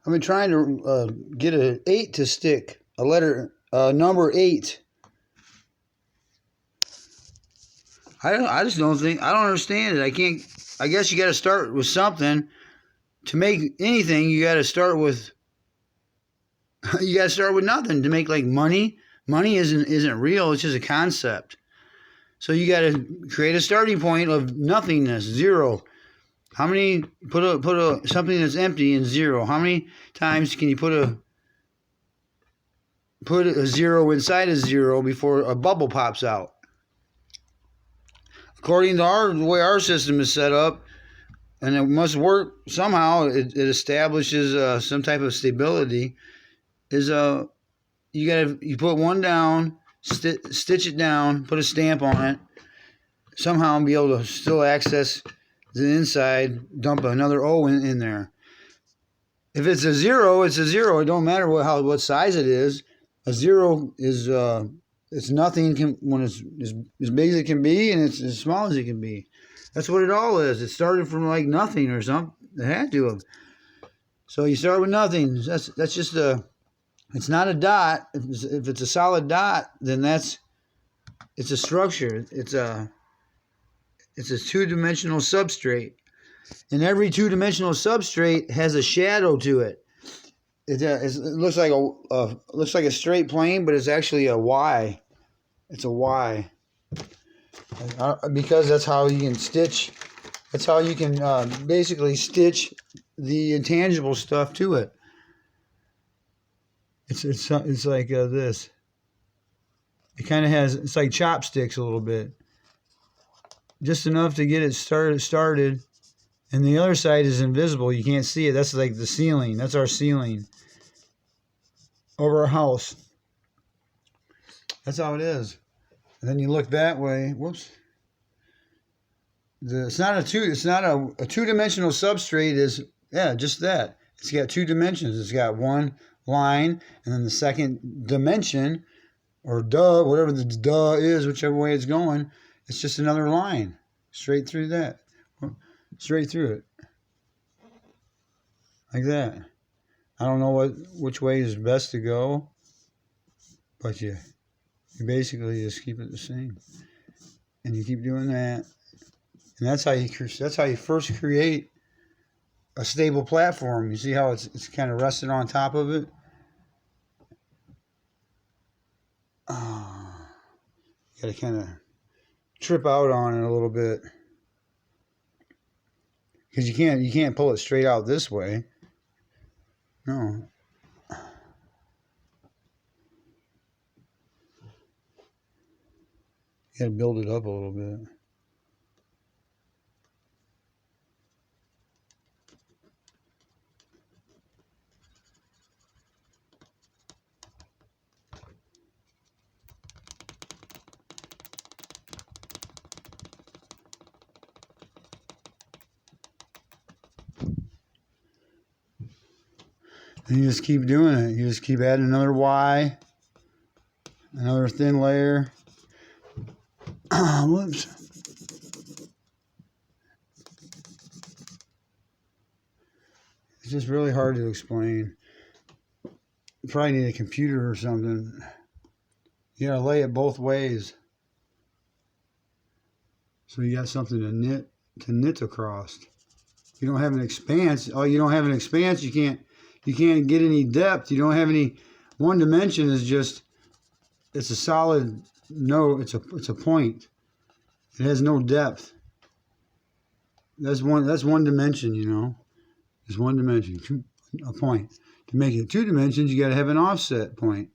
I've been trying to get an 8 to stick, a letter, number 8. I just don't think, I don't understand it. I can't, I guess you got to start with something. To make anything, you got to start with, you got to start with nothing. To make like money, money isn't real. It's just a concept. So you got to create a starting point of nothingness, zero. How many, put a something that's empty in zero. How many times can you put a zero inside a zero before a bubble pops out? According to the way our system is set up, and it must work somehow, it establishes some type of stability, is you put one down, stitch it down, put a stamp on it, somehow be able to still access the inside, dump another O in there. If it's a zero, it's a zero. It don't matter what size it is. A zero is it's nothing when it's as big as it can be, and it's as small as it can be. That's what it all is. It started from like nothing or something. It had to have. So you start with nothing. That's just it's not a dot. If it's a solid dot, then it's a structure. It's a two-dimensional substrate. And every two-dimensional substrate has a shadow to it. It looks like a straight plane, but it's actually a Y. It's a Y. Because that's how you can stitch. That's how you can basically stitch the intangible stuff to it. It's like this. It kind of has. It's like chopsticks a little bit. Just enough to get it started. And the other side is invisible. You can't see it. That's like the ceiling. That's our ceiling over our house. That's how it is. And then you look that way. Whoops. It's not a two-dimensional substrate. Is just that. It's got two dimensions. It's got one line, and then the second dimension, or whatever the is, whichever way it's going, it's just another line straight through that. Straight through it, like that. I don't know which way is best to go, but you basically just keep it the same, and you keep doing that, and that's how you first create a stable platform. You see how it's kind of rested on top of it. You got to kind of trip out on it a little bit. Because you can't pull it straight out this way. No. You got to build it up a little bit. And you just keep doing it. You just keep adding another Y, another thin layer. Whoops. It's just really hard to explain. You probably need a computer or something. You gotta lay it both ways, so you got something to knit across. You don't have an expanse. Oh, you don't have an expanse. You can't get any depth. You don't have any. One dimension is just. It's a solid. No, it's a point. It has no depth. That's one dimension. You know, it's one dimension. A point. To make it two dimensions, you got to have an offset point,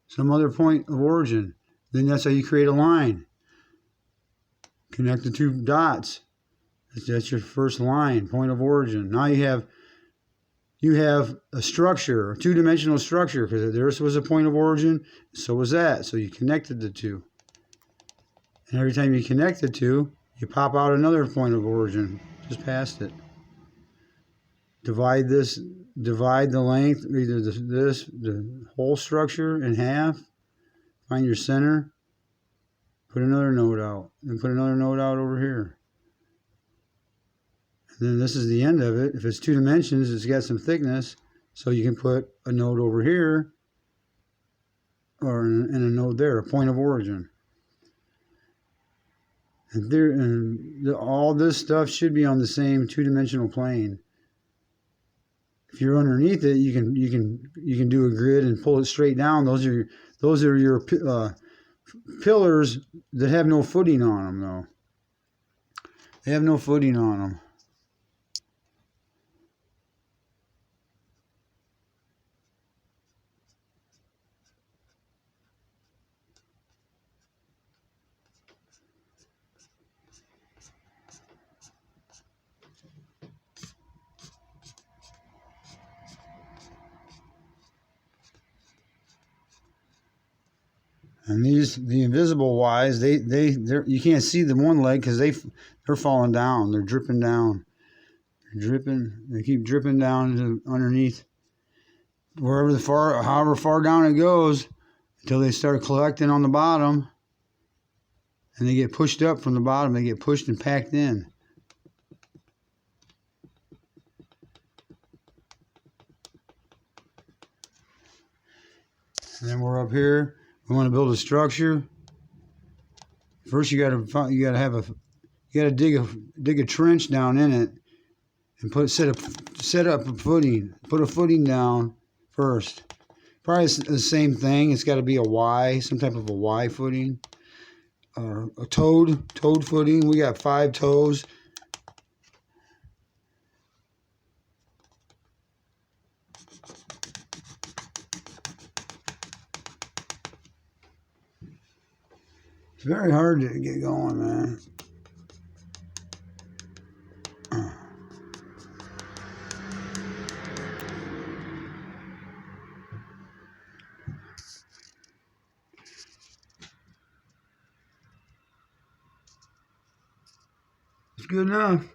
some other point of origin. Then that's how you create a line. Connect the two dots. That's your first line, point of origin. Now you have a structure, a two-dimensional structure, because there was a point of origin, so was that. So you connected the two. And every time you connect the two, you pop out another point of origin, just past it. Divide the length, either the whole structure in half, find your center, put another node out, and put another node out over here. And then this is the end of it. If it's two dimensions, it's got some thickness. So you can put a node over here, or in a node there, a point of origin. And all this stuff should be on the same two-dimensional plane. If you're underneath it, you can do a grid and pull it straight down. Those are your pillars that have no footing on them, though. They have no footing on them. And the invisible Ys, you can't see the one leg because they're falling down. They're dripping down. They're dripping. They keep dripping down into underneath, however far down it goes, until they start collecting on the bottom, and they get pushed up from the bottom. They get pushed and packed in. And then we're up here. We want to build a structure. First, you gotta dig a trench down in it, and set up a footing. Put a footing down first. Probably the same thing. It's got to be a Y, some type of a Y footing, or a toad footing. We got 5 toes. It's very hard to get going, man. It's good enough.